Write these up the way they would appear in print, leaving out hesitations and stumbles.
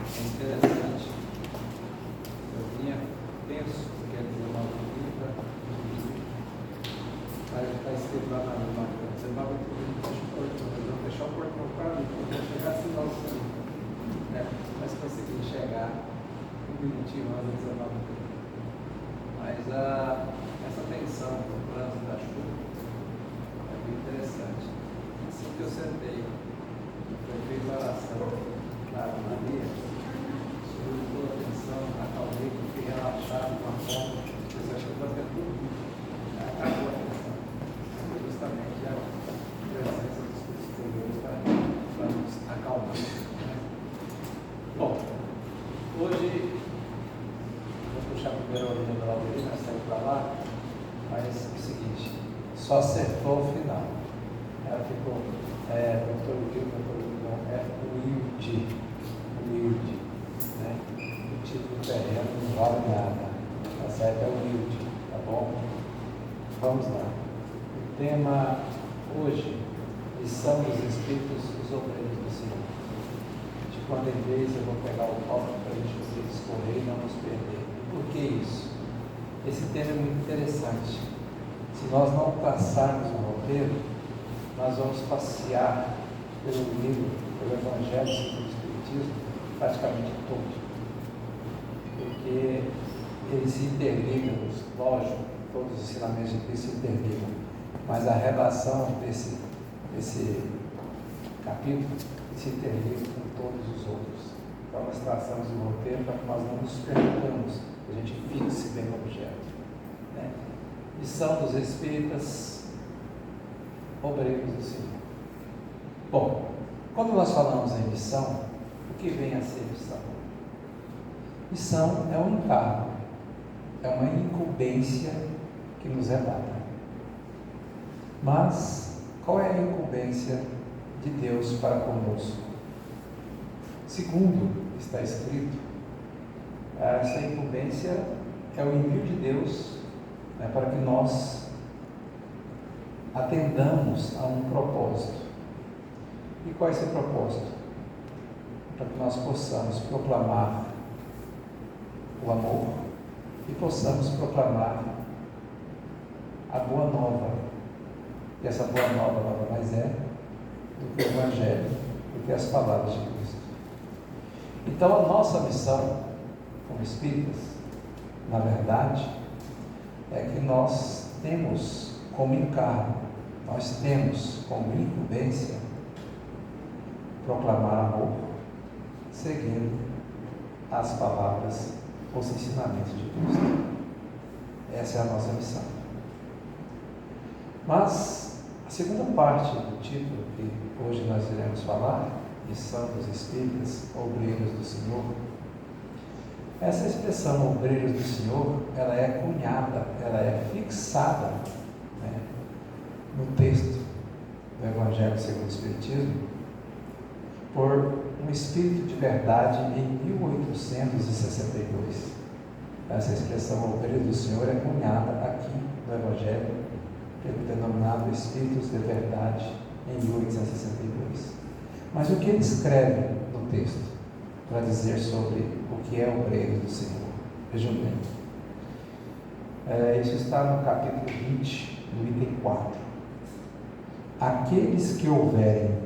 É interessante. Eu vinha penso que é 19h30, vai escrever lá na 19h30, fecha o portão. Eles vão fechar o portão para mim, porque eu chegar assim logo assim, né? Mas consegui chegar um minutinho antes da 19h30. Mas essa tensão do trânsito da chuva é bem interessante. Assim que eu sentei, eu fiz a oração da Maria, prestou atenção, acalmei, fiquei relaxado com a forma, eu acho que eu vou até dormir. Acabou a atenção. Justamente a presença dos Espíritos de Deus para nos acalmar. Né? Bom, hoje, vou puxar primeiro a orelha da Laudelina, nós saímos para lá, mas é o seguinte, só acertou o final. Ela ficou, doutor não, é humilde, né? O título terreno não vale nada, tá certo? É humilde, tá bom? Vamos lá. O tema hoje, lição dos Espíritos, os obreiros do Senhor. De quando em vez eu vou pegar o palco para a gente conseguir discorrer e não nos perder. Por que isso? Esse tema é muito interessante. Se nós não traçarmos um roteiro, nós vamos passear pelo livro, pelo Evangelho segundo o Espiritismo, praticamente todo. Porque eles se interligam, lógico, todos os ensinamentos de Cristo se interligam, mas a relação desse capítulo se interliga com todos os outros. Então nós traçamos um roteiro para que nós não nos percamos, que a gente fixe bem no objeto. Né? Missão dos Espíritas, obreiros do Senhor. Bom, quando nós falamos em missão, o que vem a ser missão? Missão é um encargo, é uma incumbência que nos é dada. Mas, qual é a incumbência de Deus para conosco? Segundo está escrito, essa incumbência é o envio de Deus, né, para que nós atendamos a um propósito. E qual é esse propósito? Para que nós possamos proclamar o amor e possamos proclamar a boa nova. E essa boa nova nada mais é do que o Evangelho, do que as palavras de Cristo. Então a nossa missão como espíritas, na verdade, é que nós temos como encargo, nós temos como incumbência proclamar amor, seguindo as palavras, os ensinamentos de Cristo. Essa é a nossa missão. Mas a segunda parte do título que hoje nós iremos falar, missão dos Espíritas, obreiros do Senhor. Essa expressão obreiros do Senhor, ela é cunhada, ela é fixada, né, no texto do Evangelho segundo o Espiritismo, por um espírito de verdade em 1862. Essa expressão obreiro do Senhor é cunhada aqui no Evangelho, pelo denominado Espíritos de Verdade, em 1862. Mas o que ele escreve no texto para dizer sobre o que é obreiro do Senhor? Vejam bem. Isso está no capítulo 20, no item 4. Aqueles que houverem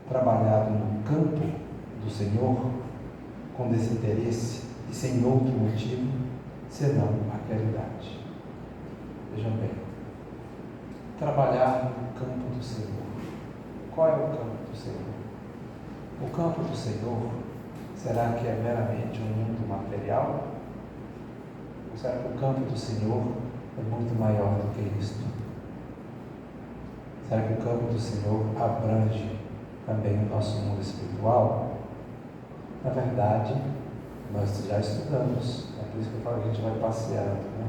trabalhado no campo do Senhor com desinteresse e sem outro motivo, senão a caridade. Vejam bem. Trabalhar no campo do Senhor. Qual é o campo do Senhor? O campo do Senhor, será que é meramente um mundo material? Ou será que o campo do Senhor é muito maior do que isto? Será que o campo do Senhor abrange também o nosso mundo espiritual? Na verdade, nós já estudamos, é por isso que eu falo que a gente vai passeando, né?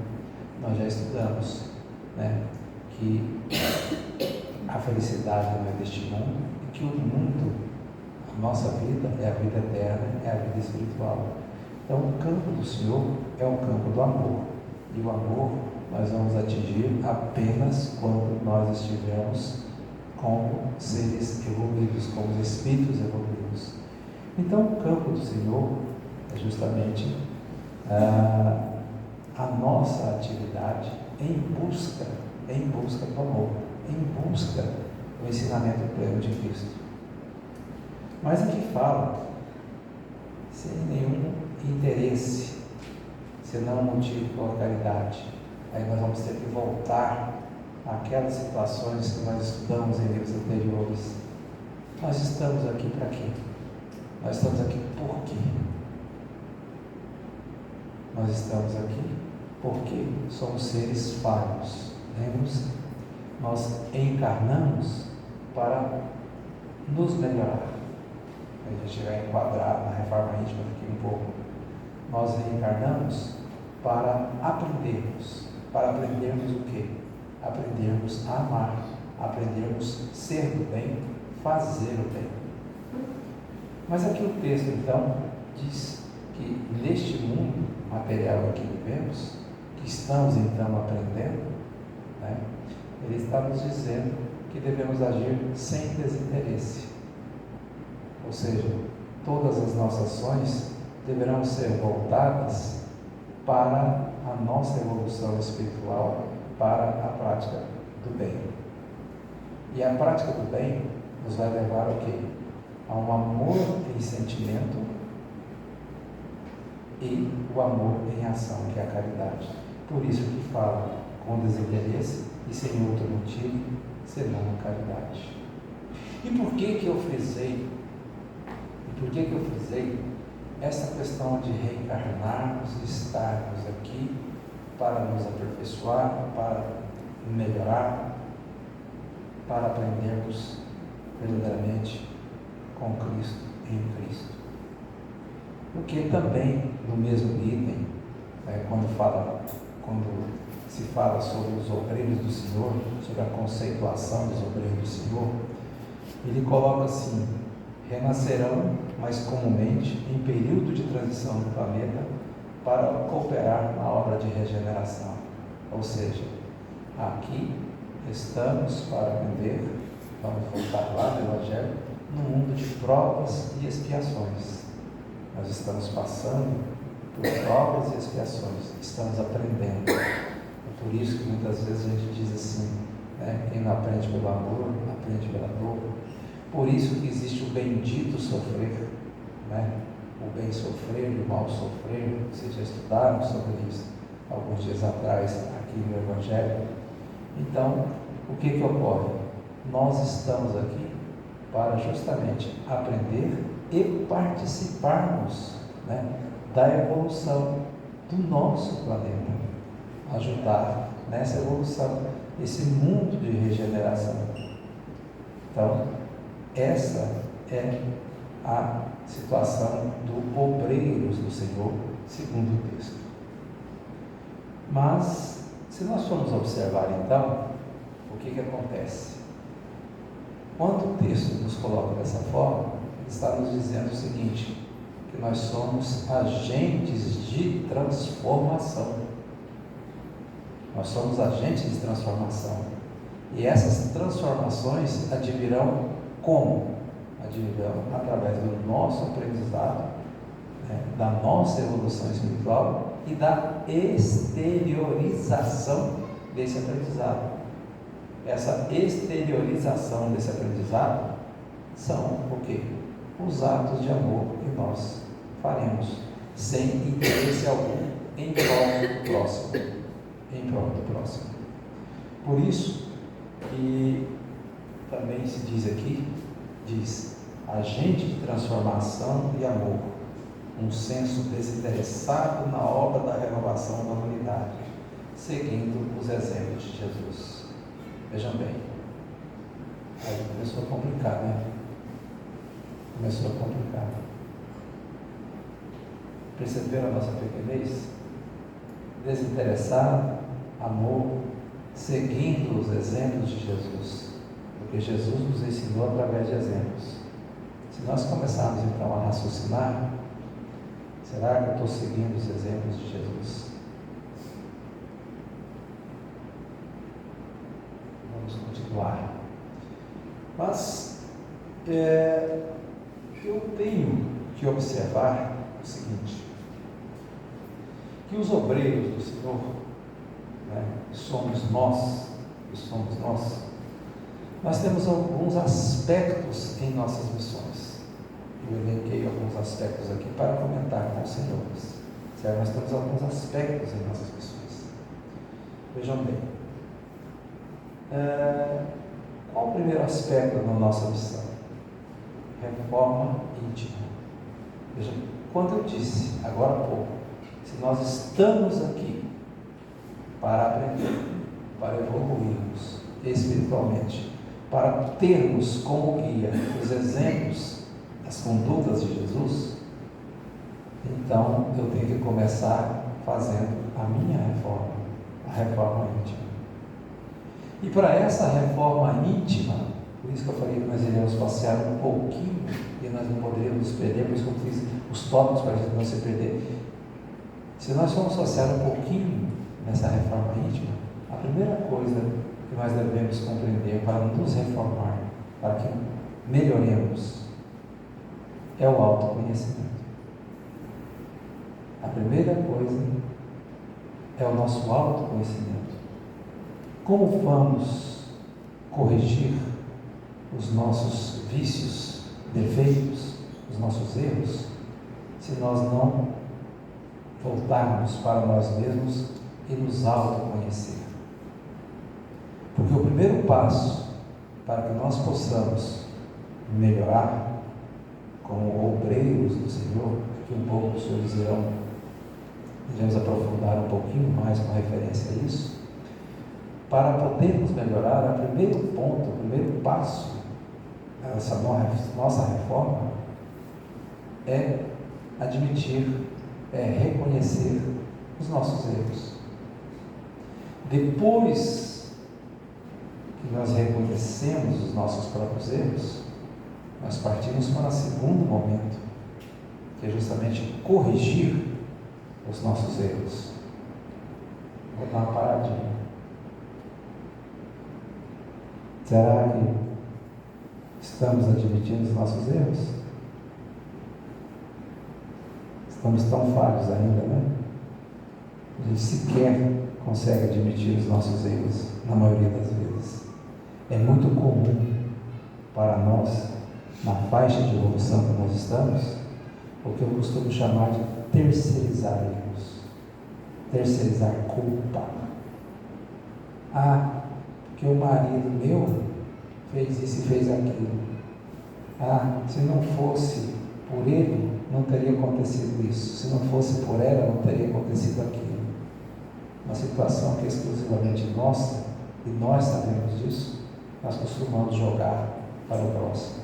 Nós já estudamos, né, que a felicidade não é deste mundo e que o mundo, a nossa vida é a vida eterna, é a vida espiritual. Então o campo do Senhor é o campo do amor, e o amor nós vamos atingir apenas quando nós estivermos como seres evoluídos, como espíritos evoluídos. Então, o campo do Senhor é justamente a nossa atividade em busca do amor, em busca do ensinamento pleno de Cristo. Mas aqui fala, sem nenhum interesse, senão um motivo pela caridade. Aí nós vamos ter que voltar àquelas situações que nós estudamos em livros anteriores. Nós estamos aqui para quê? Nós estamos aqui por quê? Nós estamos aqui porque somos seres falhos. Lembra-se? Nós encarnamos para nos melhorar. A gente vai enquadrar na reforma íntima daqui um pouco. Nós reencarnamos para aprendermos. Para aprendermos o quê? Aprendermos a amar, aprendermos a ser do bem, fazer o bem. Mas aqui o texto então diz que neste mundo material em que vivemos, que estamos então aprendendo, né, ele está nos dizendo que devemos agir sem desinteresse. Ou seja, todas as nossas ações deverão ser voltadas para a nossa evolução espiritual, para a prática do bem. E a prática do bem nos vai levar ao quê? A um amor em sentimento e o amor em ação, que é a caridade. Por isso que fala com desinteresse e sem outro motivo, senão a caridade. E por que eu frisei? Essa questão de reencarnarmos e estarmos aqui para nos aperfeiçoar, para melhorar, para aprendermos verdadeiramente com Cristo, em Cristo. Porque também no mesmo item, quando se fala sobre os obreiros do Senhor, sobre a conceituação dos obreiros do Senhor, ele coloca assim: renascerão, mas comumente em período de transição do planeta, para cooperar na obra de regeneração. Ou seja, aqui estamos para aprender, vamos voltar lá no Evangelho, no mundo de provas e expiações. Nós estamos passando por provas e expiações, estamos aprendendo. É por isso que muitas vezes a gente diz assim, quem não aprende pelo amor, aprende pela dor. Por isso que existe o bendito sofrer, o bem sofrer e o mal sofrer. Vocês já estudaram sobre isso alguns dias atrás aqui no Evangelho. Então, o que ocorre? Nós estamos aqui para justamente aprender e participarmos da evolução do nosso planeta, ajudar nessa evolução, esse mundo de regeneração. Então, essa é a situação do obreiros do Senhor, segundo o texto. Mas, se nós formos observar então, o que acontece? Quando o texto nos coloca dessa forma, ele está nos dizendo o seguinte, que nós somos agentes de transformação. Nós somos agentes de transformação. E essas transformações advirão como? Advirão através do nosso aprendizado, da nossa evolução espiritual e da exteriorização desse aprendizado. Essa exteriorização desse aprendizado são o quê? Os atos de amor que nós faremos, sem interesse algum, em prol do próximo. Em prol do próximo. Por isso que também se diz aqui, agente de transformação e amor, um senso desinteressado na obra da renovação da humanidade, seguindo os exemplos de Jesus. Vejam bem, aí começou a complicar, Começou a complicar. Perceberam a nossa pequenez? Desinteressado, amor, seguindo os exemplos de Jesus. Porque Jesus nos ensinou através de exemplos. Se nós começarmos então a raciocinar, será que eu estou seguindo os exemplos de Jesus? Vamos continuar. Mas eu tenho que observar o seguinte, que os obreiros do Senhor, né, somos nós, nós temos alguns aspectos em nossas missões. Eu elenquei alguns aspectos aqui para comentar com os senhores. Certo? Nós temos alguns aspectos em nossas missões. Vejam bem. Qual o primeiro aspecto da nossa missão? Reforma íntima. Vejam, quando eu disse, agora há pouco, se nós estamos aqui para aprender, para evoluirmos espiritualmente, para termos como guia os exemplos, as condutas de Jesus, então eu tenho que começar fazendo a minha reforma, a reforma íntima. E para essa reforma íntima, por isso que eu falei que nós iremos passear um pouquinho e nós não poderíamos nos perder, por isso que eu fiz os tópicos para a gente não se perder. Se nós formos passear um pouquinho nessa reforma íntima, a primeira coisa que nós devemos compreender para nos reformar, para que melhoremos, é o autoconhecimento. A primeira coisa é o nosso autoconhecimento. Como vamos corrigir os nossos vícios, defeitos, os nossos erros, se nós não voltarmos para nós mesmos e nos autoconhecer? Porque o primeiro passo para que nós possamos melhorar como obreiros do Senhor, que um pouco os senhores iremos aprofundar um pouquinho mais com referência a isso, para podermos melhorar, o primeiro ponto, o primeiro passo dessa nossa reforma é admitir, é reconhecer os nossos erros. Depois que nós reconhecemos os nossos próprios erros, nós partimos para o segundo momento, que é justamente corrigir os nossos erros. Vou dar uma paradinha. Será que estamos admitindo os nossos erros? Estamos tão falhos ainda, né? A gente sequer consegue admitir os nossos erros, na maioria das vezes. É muito comum para nós, na faixa de evolução que nós estamos, o que eu costumo chamar de terceirizar erros, terceirizar culpa. Porque o marido meu fez isso e fez aquilo. Se não fosse por ele, não teria acontecido isso. Se não fosse por ela, não teria acontecido aquilo. Uma situação que é exclusivamente nossa, e nós sabemos disso, nós costumamos jogar para o próximo.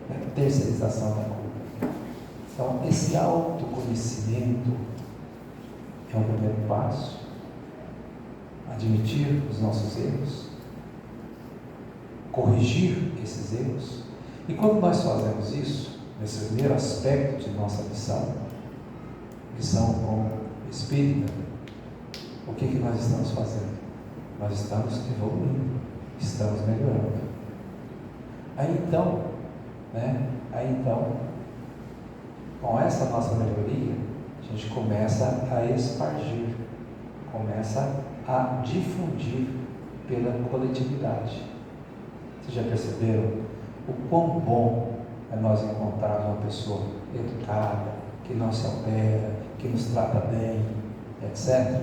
É a terceirização da culpa. Então, esse autoconhecimento é o primeiro passo. Admitir os nossos erros, corrigir esses erros. E quando nós fazemos isso, nesse primeiro aspecto de nossa missão como espírita, o que nós estamos fazendo? Nós estamos evoluindo, estamos melhorando. Aí então, com essa nossa melhoria, a gente começa a espargir, começa a difundir pela coletividade. Vocês já perceberam o quão bom é nós encontrarmos uma pessoa educada, que não se altera, que nos trata bem, etc.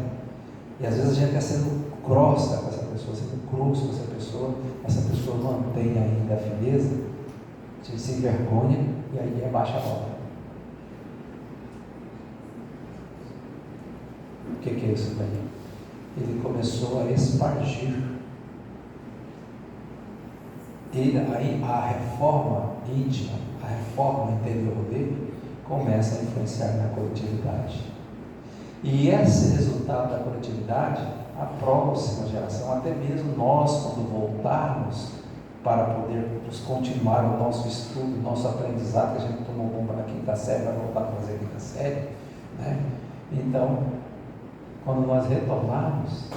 E às vezes a gente está sendo grossa com essa pessoa, sendo cruz com essa pessoa mantém ainda a fineza, a gente se envergonha e aí abaixa a bola. O que é isso daí? Ele começou a espargir. Aí a reforma íntima, a reforma interior dele, começa a influenciar na coletividade. E esse resultado da coletividade, a próxima geração, até mesmo nós, quando voltarmos para podermos continuar o nosso estudo, o nosso aprendizado, que a gente tomou bomba na quinta série, vai voltar a fazer a quinta série, né? Então, quando nós retornarmos,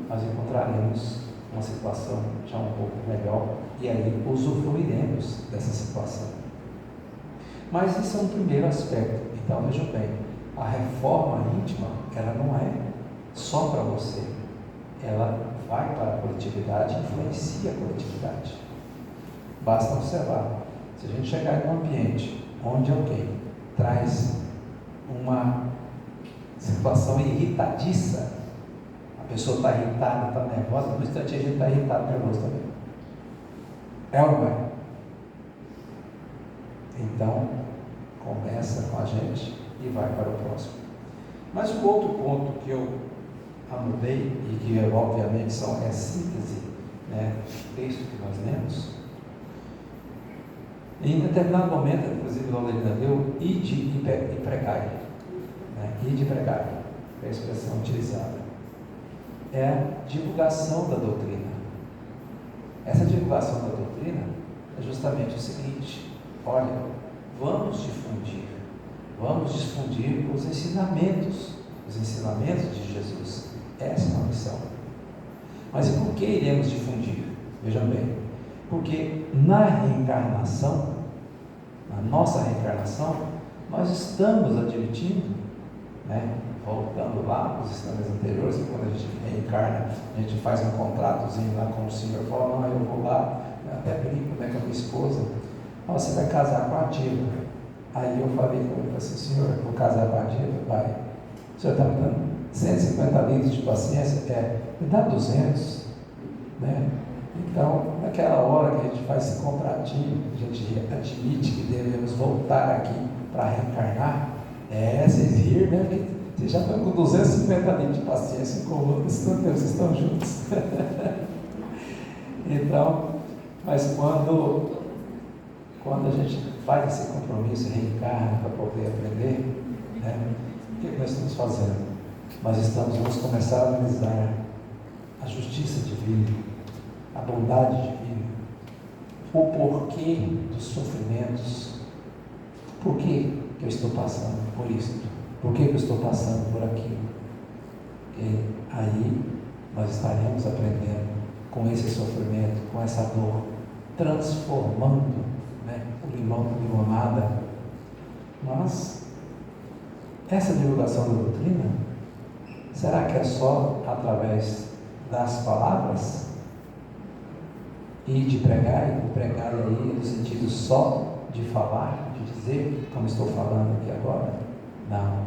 nós encontraremos uma situação já um pouco melhor e aí usufruiremos dessa situação. Mas isso é um primeiro aspecto. Então vejam bem, a reforma íntima, ela não é só para você, ela vai para a coletividade e influencia a coletividade. Basta observar, se a gente chegar em um ambiente onde alguém traz uma situação irritadiça, a pessoa está irritada, está nervosa, no instante a gente está irritado, nervoso também. É ou não é? Então, começa com a gente e vai para o próximo. Mas o outro ponto que eu anotei, e que obviamente é a síntese, né, do texto que nós lemos, em determinado momento, inclusive o Lorena deu, ide e pregai, né? Ide e pregai, é a expressão utilizada. É a divulgação da doutrina. Essa divulgação da doutrina é justamente o seguinte: olha, vamos difundir os ensinamentos de Jesus. Essa é uma missão. Mas e por que iremos difundir? Vejam bem, porque na reencarnação, na nossa reencarnação, nós estamos admitindo, né, voltando lá para os ensinamentos anteriores, que quando a gente reencarna, a gente faz um contratozinho lá com o Senhor, fala, não, eu vou lá, até brinco, né, com a minha esposa, você vai casar com a diva. Aí eu falei com ele, assim, Senhor, eu vou casar com a diva, pai, o Senhor está me dando 150 litros de paciência, me dá 200, né? Então, naquela hora que a gente faz esse contratinho, a gente admite que devemos voltar aqui para reencarnar, vocês riram, né? Porque vocês já estão com 250 litros de paciência com o outro, vocês estão juntos. Então, mas quando a gente faz esse compromisso, reencarna para poder aprender, né? O que nós estamos fazendo? Vamos começar a analisar a justiça divina, a bondade divina, o porquê dos sofrimentos, por que eu estou passando por isso, por que eu estou passando por aquilo. E aí nós estaremos aprendendo com esse sofrimento, com essa dor, transformando, né, o limão em limonada. Mas essa divulgação da doutrina, será que é só através das palavras? E de pregar aí no sentido só de falar, de dizer, como estou falando aqui agora? Não.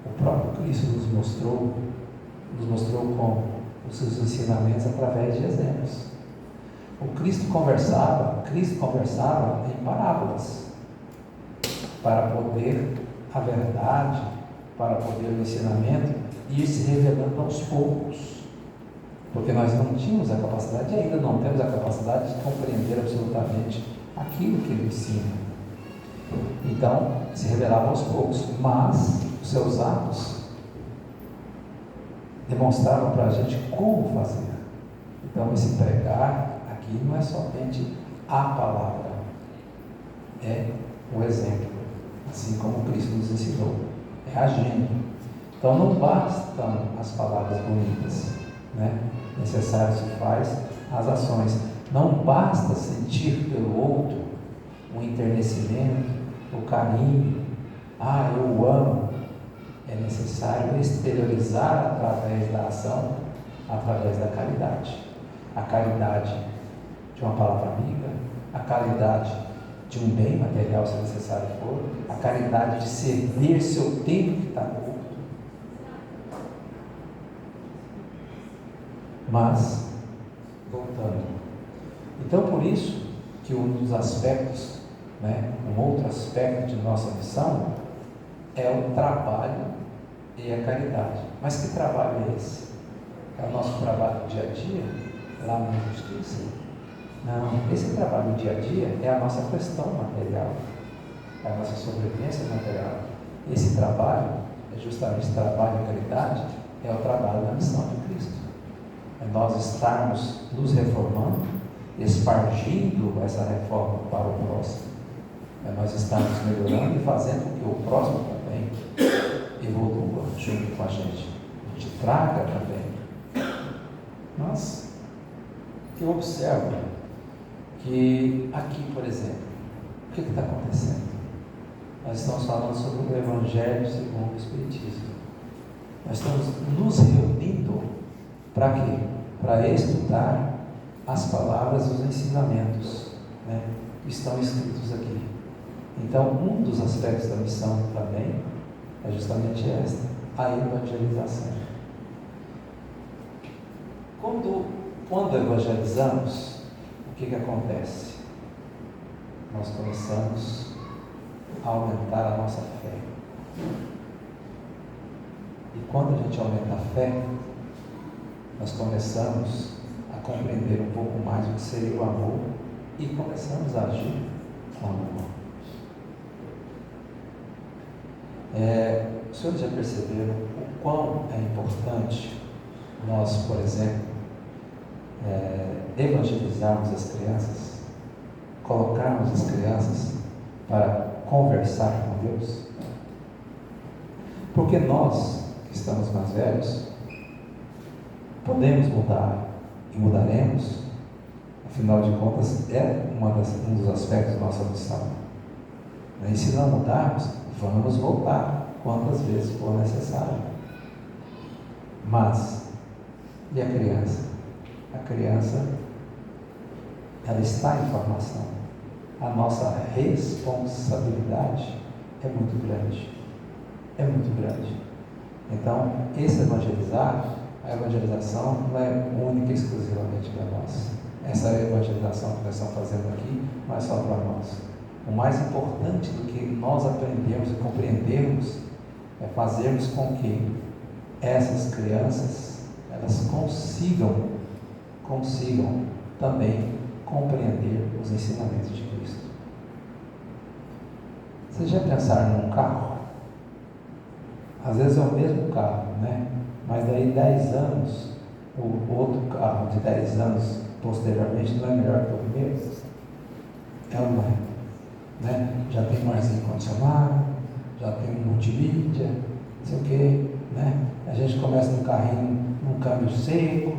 O próprio Cristo nos mostrou como? Os seus ensinamentos através de exemplos. O Cristo conversava em parábolas, para poder a verdade, para poder o ensinamento ir se revelando aos poucos. Porque nós não tínhamos a capacidade, e ainda não temos a capacidade de compreender absolutamente aquilo que ele ensina. Então, se revelava aos poucos, mas os seus atos demonstravam para a gente como fazer. Então, esse pregar aqui não é somente a palavra, é o exemplo, assim como Cristo nos ensinou, é agindo. Então, não bastam as palavras bonitas, né? Necessário se faz as ações. Não basta sentir pelo outro o enternecimento, o carinho, eu amo. É necessário exteriorizar através da ação, através da caridade. A caridade de uma palavra amiga, a caridade de um bem material, se necessário for, a caridade de ceder seu tempo que está curto. Mas, voltando, então por isso que um dos aspectos, né, um outro aspecto de nossa missão é o trabalho e a caridade. Mas que trabalho é esse? É o nosso trabalho do dia a dia, lá na justiça? Não, esse trabalho do dia a dia é a nossa questão material, é a nossa sobrevivência material. Esse trabalho, é justamente esse trabalho de caridade, é o trabalho da missão de Cristo. É nós estarmos nos reformando, espargindo essa reforma para o próximo. É nós estarmos melhorando e fazendo com que o próximo também evolua junto com a gente traga também. Mas eu observo que aqui, por exemplo, o que está acontecendo? Nós estamos falando sobre o Evangelho segundo o Espiritismo. Nós estamos nos reunindo para quê? Para estudar as palavras e os ensinamentos, né, que estão escritos aqui. Então, um dos aspectos da missão também é justamente esta, a evangelização. Quando evangelizamos, o que acontece? Nós começamos a aumentar a nossa fé. E quando a gente aumenta a fé, nós começamos a compreender um pouco mais o que seria o amor e começamos a agir com amor. Os senhores já perceberam o quão é importante nós, por exemplo, evangelizarmos as crianças, colocarmos as crianças para conversar com Deus? Porque nós, que estamos mais velhos, podemos mudar e mudaremos, afinal de contas, é um dos aspectos da nossa missão. E se não mudarmos, vamos voltar quantas vezes for necessário. Mas, e a criança? A criança, ela está em formação. A nossa responsabilidade é muito grande. É muito grande. Então, a evangelização não é única e exclusivamente para nós. Essa evangelização que nós estamos fazendo aqui não é só para nós. O mais importante do que nós aprendermos e compreendermos é fazermos com que essas crianças, elas consigam também compreender os ensinamentos de Cristo. Vocês já pensaram num carro? Às vezes é o mesmo carro, né? Mas daí 10 anos, o outro carro de 10 anos posteriormente não é melhor que o primeiro? É ou não é? Né? Já tem mais ar-condicionado, já tem multimídia, não sei o que, né? A gente começa no carrinho, num câmbio seco,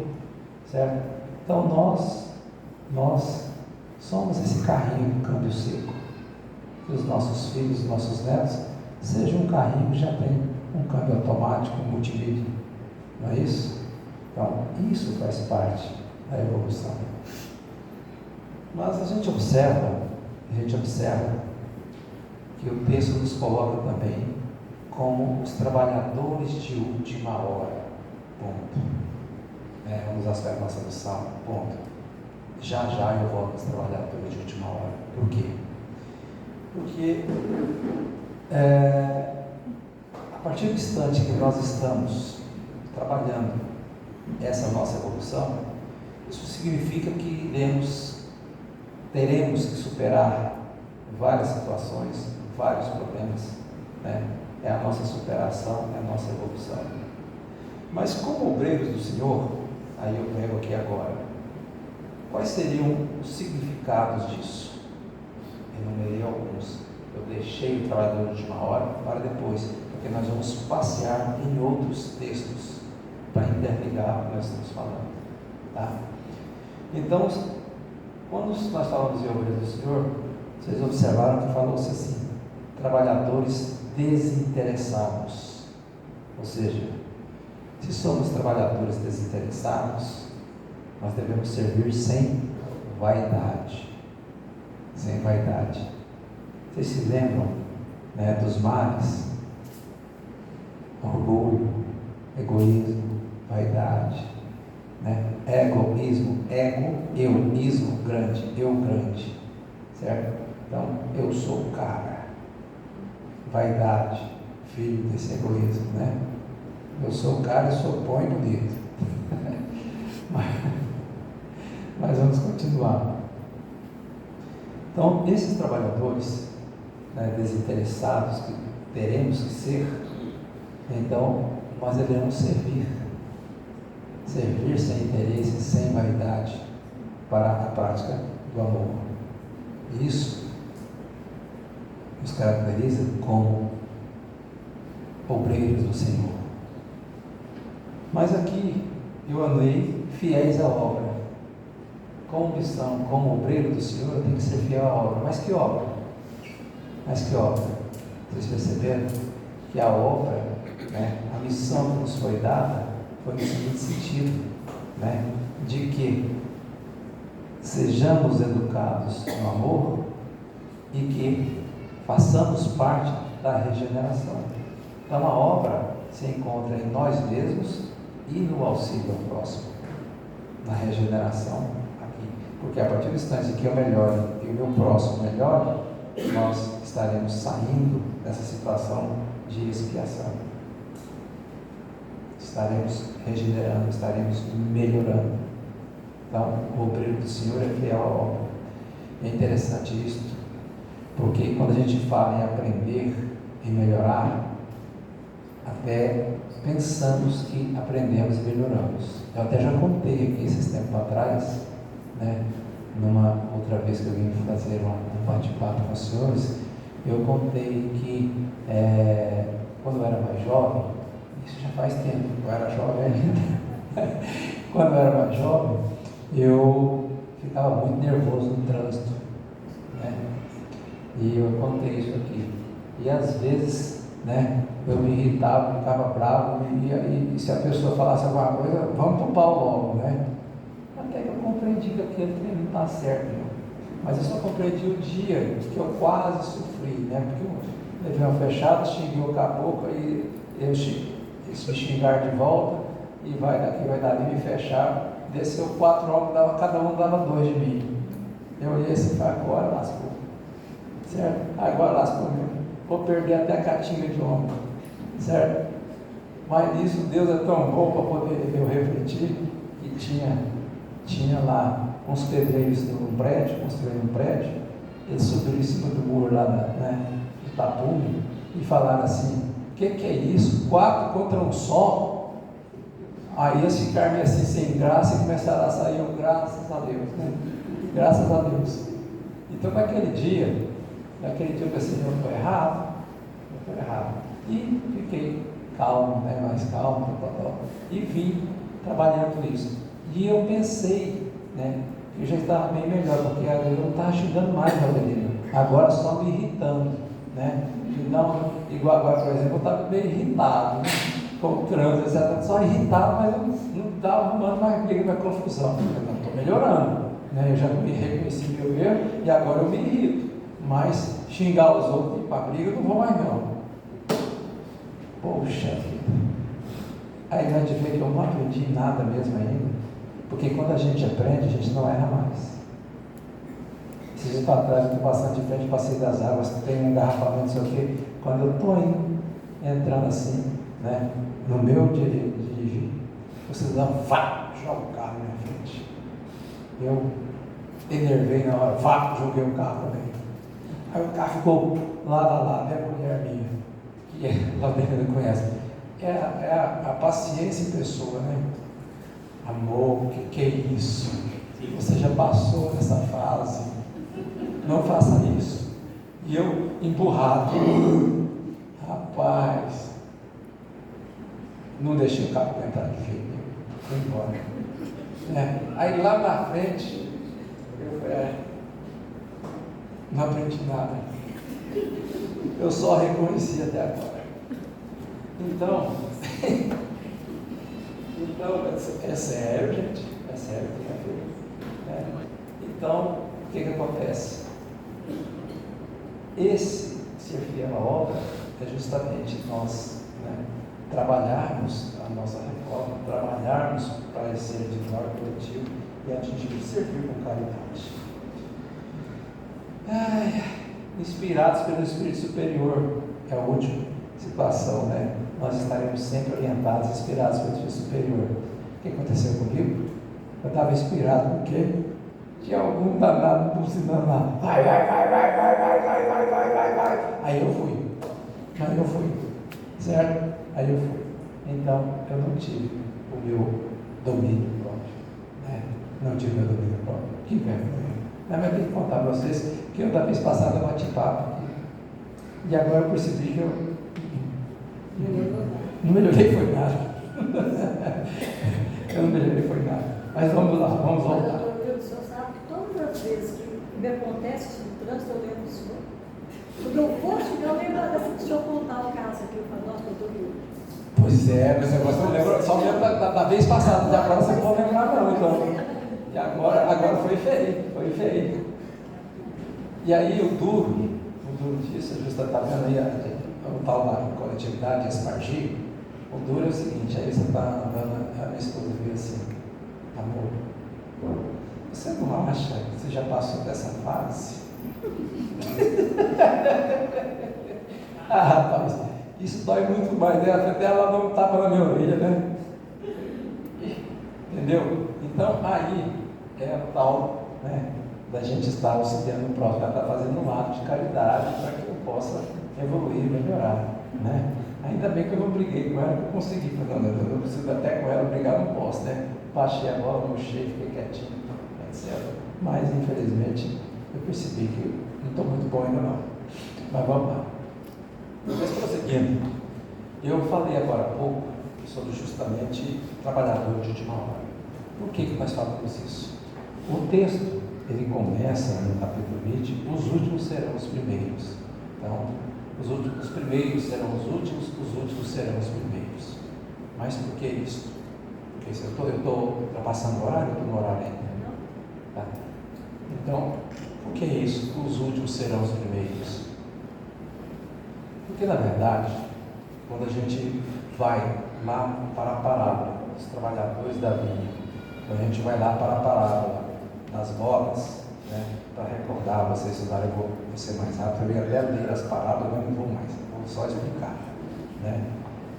certo? Então nós somos esse carrinho do câmbio seco. Que os nossos filhos, os nossos netos, sejam um carrinho que já tem um câmbio automático, um multimídia, não é isso? Então, isso faz parte da evolução. Mas a gente observa que o texto nos coloca também como os trabalhadores de última hora, ponto. Um dos aspectos da nossa missão, ponto. Já eu volto aos trabalhadores de última hora. Por quê? Porque a partir do instante que nós estamos trabalhando essa nossa evolução, isso significa que teremos que superar várias situações, vários problemas, né? É a nossa superação, é a nossa evolução. Mas como obreiros do Senhor, aí eu pego aqui agora, quais seriam os significados disso? Enumerei alguns. Eu deixei o trabalhador de uma hora para depois, porque nós vamos passear em outros textos para interligar o que nós estamos falando. Tá? Então, quando nós falamos em obreiros do Senhor, vocês observaram que falou-se assim, trabalhadores desinteressados. Ou seja, se somos trabalhadores desinteressados, nós devemos servir sem vaidade. Sem vaidade. Vocês se lembram, né, dos males? Orgulho, egoísmo, vaidade, né? Egoísmo, euísmo grande, eu grande, certo? Então, eu sou o cara. Vaidade, filho desse egoísmo, né? Eu sou o cara e sou bom e bonito. Mas vamos continuar. Então, esses trabalhadores, né, desinteressados que teremos que ser, então nós devemos servir sem interesse, sem vaidade, para a prática do amor. Isso nos caracteriza como obreiros do Senhor. Mas aqui eu andei fiéis à obra. Como missão, como obreiro do Senhor, eu tenho que ser fiel à obra. Mas que obra? Vocês perceberam que a obra, né, a missão que nos foi dada foi no seguinte sentido, né, de que sejamos educados no amor e que façamos parte da regeneração. Então a obra se encontra em nós mesmos e no auxílio ao próximo, na regeneração aqui. Porque a partir do instante que eu melhore e o meu próximo melhore, nós estaremos saindo dessa situação de expiação. Estaremos regenerando, estaremos melhorando. Então, o obreiro do Senhor é fiel à obra. É interessante isso, porque quando a gente fala em aprender e melhorar, até pensamos que aprendemos e melhoramos. Eu até já contei aqui esses tempos atrás, né, numa outra vez que eu vim fazer um bate-papo com os senhores, eu contei que quando eu era mais jovem, isso já faz tempo, eu era jovem ainda, quando eu era mais jovem, eu ficava muito nervoso no trânsito, né? E eu contei isso aqui. E às vezes, né, eu me irritava, ficava bravo, e se a pessoa falasse alguma coisa, vamos para o pau logo, né? Até que eu compreendi que aquele trem não está certo, não. Mas eu só compreendi o dia que eu quase sofri, né? Porque eu levei uma fechada, xinguei o caboclo, e eles me xingaram de volta, e vai daqui, vai dali, me fecharam. Desceu 4 homens, cada um dava 2 de mim. Eu olhei assim e falei, agora lascou. Certo? Agora lascou mesmo. Vou perder até a catinga de homem. Certo? Mas nisso Deus é tão bom para poder eu refletir. E tinha lá uns pedreiros no prédio, construindo um prédio. Eles subiram em cima do muro lá de tapume e falaram assim, o que é isso? 4 contra um só? Aí eles ficaram assim sem graça e começaram a sair, graças a Deus, né? Graças a Deus. Então naquele dia eu pensei, eu estou errado. E fiquei calmo, né? Mais calmo, e vim trabalhando isso. E eu pensei, né, que eu já estava bem melhor, porque eu não estava xingando mais a Adelina, agora só me irritando, né? E não, igual agora, por exemplo, eu estava bem irritado, né? Com o trânsito, etc. Só irritado, mas eu não estava arrumando mais briga, mais confusão. Eu não estou melhorando, né? Eu já me reconheci meu erro e agora eu me irrito. Mas xingar os outros e ir para a briga eu não vou mais não. Poxa vida. Aí vai te ver que eu não aprendi nada mesmo ainda. Porque quando a gente aprende, a gente não erra mais. Esses dias para trás, eu estou passando de frente, passei das águas, tem um engarrafamento, não sei o quê. Quando eu estou entrando assim, né, no meu dirigir, vocês dão, joga o carro na minha frente. Eu enervei na hora, joguei o carro também. Aí o carro ficou lado a lado, é a mulher minha, que lá dentro não conhece. É a paciência em pessoa, né? Amor, que é isso? Você já passou nessa fase? Não faça isso. E eu empurrado, rapaz, não deixei o carro entrar de jeito nenhum, fui embora. Aí lá na frente, eu falei, não aprendi nada. Eu só reconheci até agora. Então, é sério, gente. É sério, tem a ver. Né? Então, o que acontece? Esse ser fiel à obra é justamente nós, né, trabalharmos a nossa reforma, trabalharmos para esse ser individual e coletivo e atingir o servir com caridade. Inspirados pelo Espírito Superior, é a última situação, né? Nós estaremos sempre orientados, inspirados pelo Espírito Superior. O que aconteceu comigo? Eu estava inspirado porque tinha algum danado buzinando lá. Vai. Aí eu fui. Certo? Aí eu fui. Então, eu não tive o meu domínio próprio. Né? Não tive o meu domínio próprio. Que vergonha. Mas eu tenho que contar para vocês que eu da vez passada eu bati papo aqui. E agora eu percebi que eu não melhorei foi nada. Eu não melhorei foi nada. Mas vamos lá, vamos voltar. O senhor sabe que todas as vezes que me acontece isso no trânsito, eu lembro do senhor. Quando eu for chegar, eu lembro dessa que eu falo, nossa, eu estou doido. Pois é, esse negócio eu lembro, só lembro da vez passada, de agora você não vai lembrar não, então. E agora foi feio. E aí o duro disso, justa está vendo aí o tal da coletividade, esse partido, o duro é o seguinte, aí você está andando, a minha esposa veio assim, amor, você não acha que você já passou dessa fase? Ah, rapaz, isso dói muito mais, né? Até ela não tapa na minha orelha, né? Entendeu? Então aí é o tal, né, da gente estar auxiliando o próximo, ela está fazendo um ato de caridade para que eu possa evoluir, melhorar, né? Ainda bem que eu não briguei com ela, que eu consegui, Fernando, eu preciso até com ela brigar, não posso, né? Baixei a bola, murchei, fiquei quietinho, etc. Mas infelizmente eu percebi que eu não estou muito bom ainda não. Mas vamos lá. Mas prosseguindo, eu falei agora há pouco sobre justamente trabalhador de última hora. Por que nós falamos isso? O texto, ele começa no capítulo 20, os últimos serão os primeiros. Então, os primeiros serão os últimos serão os primeiros. Mas por que isso? Porque se eu estou passando o horário, eu estou no horário ainda. Tá? Então, por que isso? Os últimos serão os primeiros. Porque, na verdade, quando a gente vai lá para a parábola dos trabalhadores da vinha, quando a gente vai lá para a parábola das bodas, né, para recordar, vocês estudarem, eu vou ser mais rápido, eu ia até ler as parábolas, mas não vou mais, vou só explicar. Né?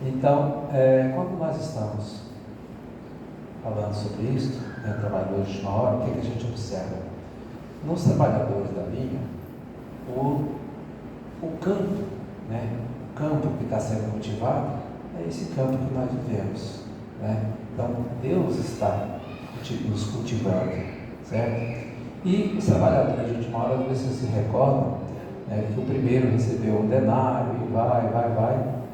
Então, quando nós estamos falando sobre isso, né, trabalhadores de uma hora, o que a gente observa? Nos trabalhadores da vinha, o campo, né, o campo que está sendo cultivado, é esse campo que nós vivemos. Né? Então, Deus está nos cultivando, certo? E os trabalhadores de última hora, vocês se recordam, né, que o primeiro recebeu um denário e vai,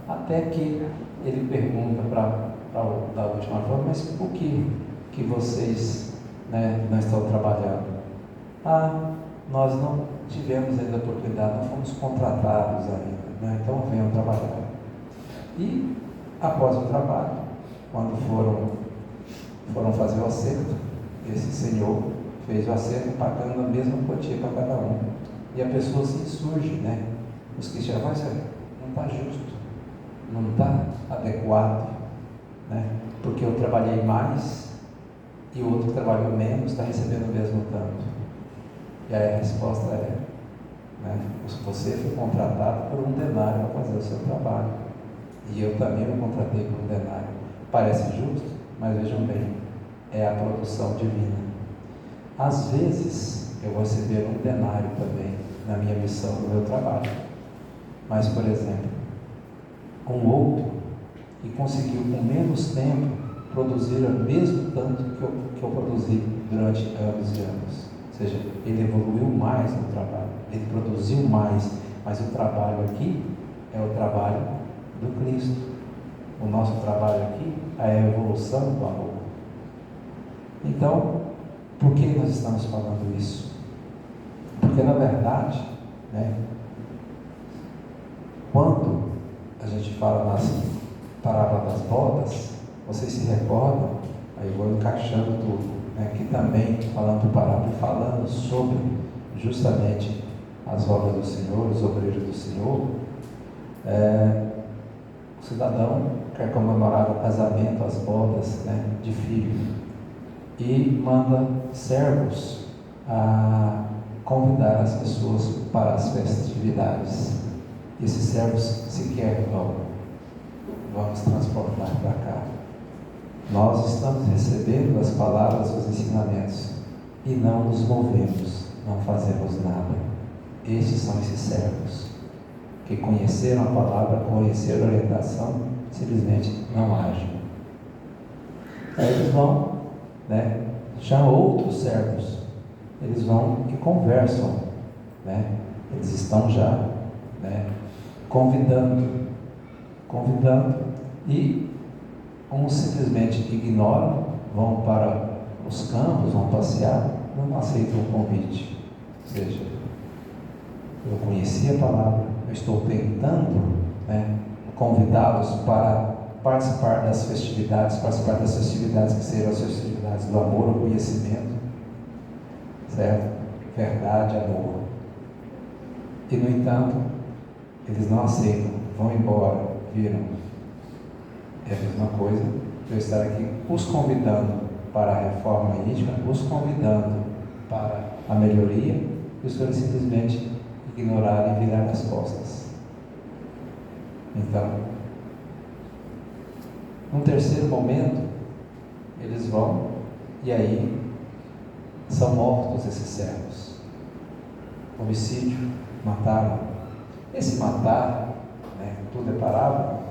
até que ele pergunta para o da última forma, mas por que vocês, né, não estão trabalhando? Nós não tivemos ainda a oportunidade, não fomos contratados ainda, né? Então venham trabalhar. E após o trabalho, quando foram fazer o acerto, esse senhor fez o acerto pagando a mesma quantia para cada um. E a pessoa se insurge, né? Os cristianos, mas não está justo, não está adequado, né? Porque eu trabalhei mais e o outro que trabalhou menos está recebendo o mesmo tanto. E aí a resposta é, né, você foi contratado por um denário para fazer o seu trabalho. E eu também o contratei por um denário. Parece justo, mas vejam bem, é a produção divina. Às vezes, eu vou receber um denário também na minha missão, no meu trabalho. Mas, por exemplo, um outro que conseguiu com menos tempo produzir o mesmo tanto que eu produzi durante anos e anos. Ou seja, ele evoluiu mais no trabalho, ele produziu mais, mas o trabalho aqui é o trabalho do Cristo. O nosso trabalho aqui é a evolução do amor. Então, por que nós estamos falando isso? Porque, na verdade, né, quando a gente fala nas parábolas das bodas, vocês se recordam, aí eu vou encaixando tudo, né, que também, falando por parábola, falando sobre justamente as obras do Senhor, os obreiros do Senhor, o cidadão quer comemorar o casamento, as bodas, né, de filho, e manda servos a convidar as pessoas para as festividades. Esses servos sequer vamos transportar para cá. Nós estamos recebendo as palavras, os ensinamentos, e não nos movemos, não fazemos nada. Estes são esses servos que conheceram a palavra, conheceram a orientação, simplesmente não agem. Aí eles vão, né? Já outros servos, eles vão e conversam, né? Eles estão já, né, convidando, e uns simplesmente ignoram, vão para os campos, vão passear, não aceitam o convite. Ou seja, eu conheci a palavra, eu estou tentando, né, convidá-los para participar das festividades que serão as festividades do amor, o conhecimento, certo? Verdade, amor. E, no entanto, eles não aceitam, vão embora, viram? É a mesma coisa que eu estar aqui os convidando para a reforma íntima, os convidando para a melhoria, e os senhores simplesmente ignorarem e virar as costas. Então, num terceiro momento, eles vão e aí são mortos esses servos. Homicídio, mataram. Esse matar, tudo é parábola,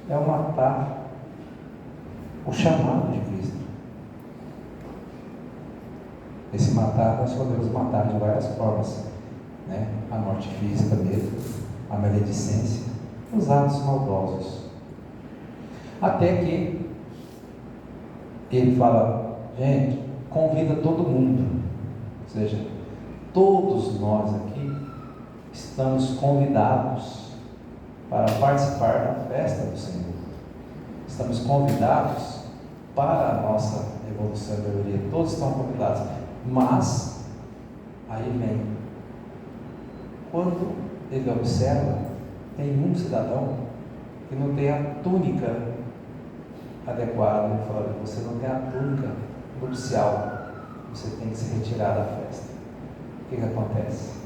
é o matar, o chamado de Cristo. Esse matar, nós podemos matar de várias formas, a morte física mesmo, a maledicência, os atos maldosos. Até que ele fala, gente, convida todo mundo, ou seja, todos nós aqui estamos convidados para participar da festa do Senhor. Estamos convidados para a nossa evolução e melhoria. Todos estão convidados. Mas, aí vem, quando ele observa, tem um cidadão que não tem a túnica adequada. Ele fala, você não tem a túnica nupcial, você tem que se retirar da festa. O que acontece?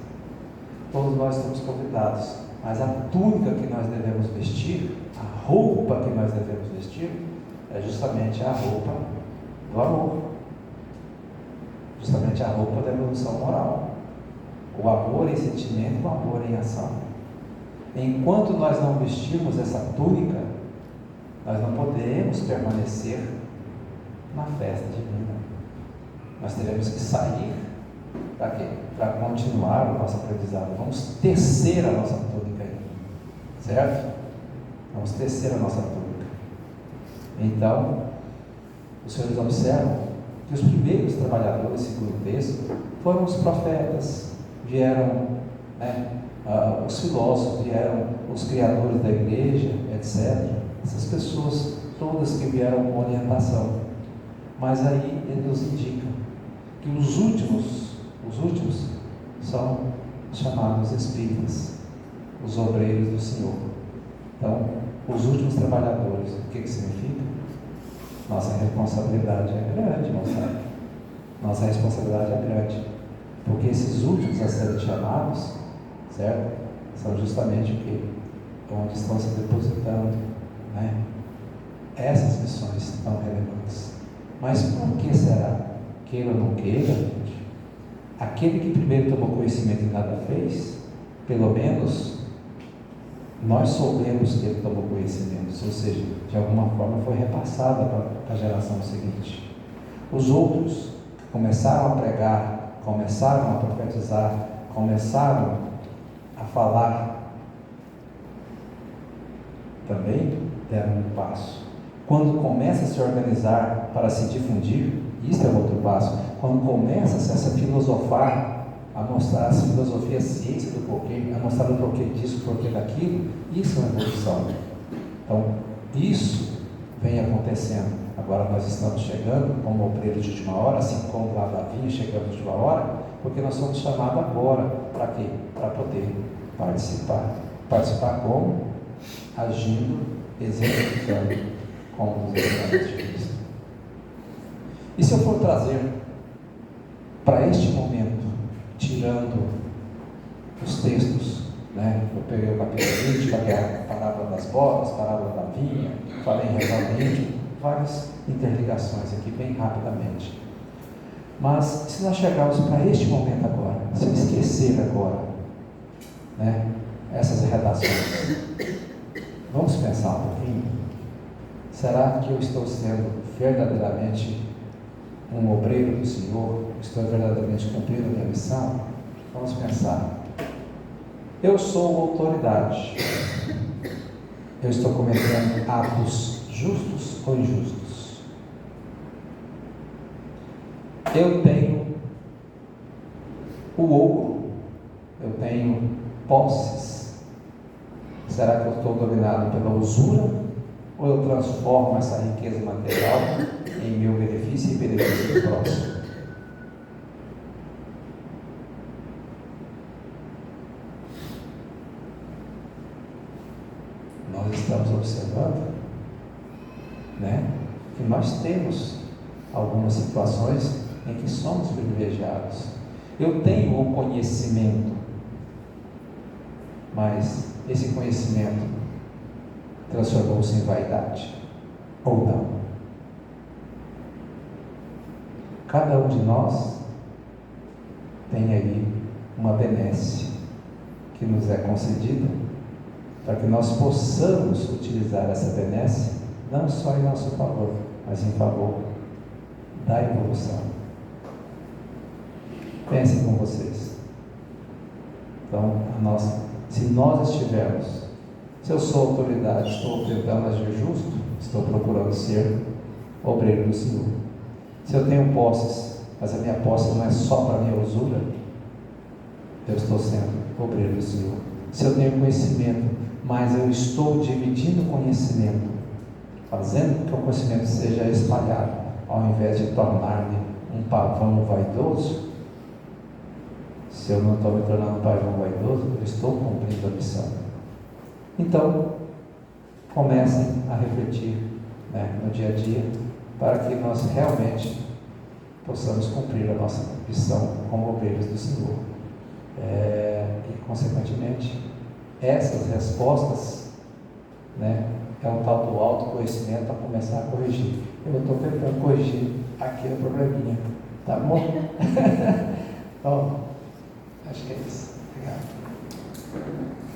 Todos nós estamos convidados, mas a túnica que nós devemos vestir, a roupa que nós devemos vestir, é justamente a roupa do amor, justamente a roupa da evolução moral, o amor em sentimento, o amor em ação. Enquanto nós não vestirmos essa túnica, nós não podemos permanecer na festa divina. Nós teremos que sair para quê? Para continuar o nosso aprendizado. Vamos tecer a nossa túnica aí, certo? Vamos tecer a nossa túnica. Então, os senhores observam que os primeiros trabalhadores, segundo o texto, foram os profetas, vieram os filósofos, vieram os criadores da igreja, etc. Essas pessoas todas que vieram com orientação. Mas aí ele nos indica que os últimos são chamados espíritas, os obreiros do Senhor. Então, os últimos trabalhadores, o que significa? Nossa responsabilidade é grande, moçada. Nossa responsabilidade é grande. Porque esses últimos a serem chamados, certo? São justamente o que? Onde estão se depositando, essas missões tão relevantes. Mas por que será? Queira ou não queira, gente, aquele que primeiro tomou conhecimento e nada fez, pelo menos nós soubemos que ele tomou conhecimento, ou seja, de alguma forma foi repassada para a geração seguinte. Os outros começaram a pregar, começaram a profetizar, começaram a falar, também deram um passo. Quando começa a se organizar para se difundir, isso é outro passo. Quando começa-se a se filosofar, a mostrar as filosofias, a ciência do porquê, a mostrar o porquê disso, o porquê daquilo, isso é uma evolução. Então, isso vem acontecendo. Agora nós estamos chegando como obreiros de última hora, assim como lá da vinha chegamos de última hora, porque nós somos chamados agora, para quê? Para poder participar. Participar como? Agindo, executando como os ensinamentos de Cristo. E se eu for trazer para este momento, tirando os textos, eu peguei o capítulo 20, falei a parábola das bodas, parábola da vinha, falei em regulamento, várias interligações aqui bem rapidamente. Mas se nós chegarmos para este momento agora, se eu esquecer agora, essas redações, vamos pensar um pouquinho. Será que eu estou sendo verdadeiramente um obreiro do Senhor? Estou verdadeiramente cumprindo a minha missão? Vamos pensar. Eu sou autoridade. Eu estou cometendo atos justos ou injustos? Eu tenho o ouro, eu tenho posses, Será que eu estou dominado pela usura? Ou eu transformo essa riqueza material em meu benefício e benefício do próximo? Nós estamos observando, né, que nós temos algumas situações em que somos privilegiados. Eu tenho o conhecimento, mas esse conhecimento transformou-se em vaidade, ou não? Cada um de nós tem aí uma benesse que nos é concedida para que nós possamos utilizar essa benesse não só em nosso favor, mas em favor da evolução. Pensem com vocês. Então, se nós estivermos, se eu sou autoridade, estou tentando agir justo, estou procurando ser obreiro do Senhor. Se eu tenho posses, mas a minha posse não é só para a minha usura, eu estou sendo obreiro do Senhor. Se eu tenho conhecimento, mas eu estou dividindo o conhecimento, fazendo com que o conhecimento seja espalhado, ao invés de tornar-me um pavão vaidoso, se eu não estou me tornando um pavão vaidoso, eu estou cumprindo a missão. Então, comecem a refletir, né, no dia a dia, para que nós realmente possamos cumprir a nossa missão como obreiros do Senhor. E, consequentemente, essas respostas, né, é o tal do autoconhecimento a começar a corrigir. Eu estou tentando corrigir aquele probleminha, tá bom? Bom, acho que é isso. Obrigado.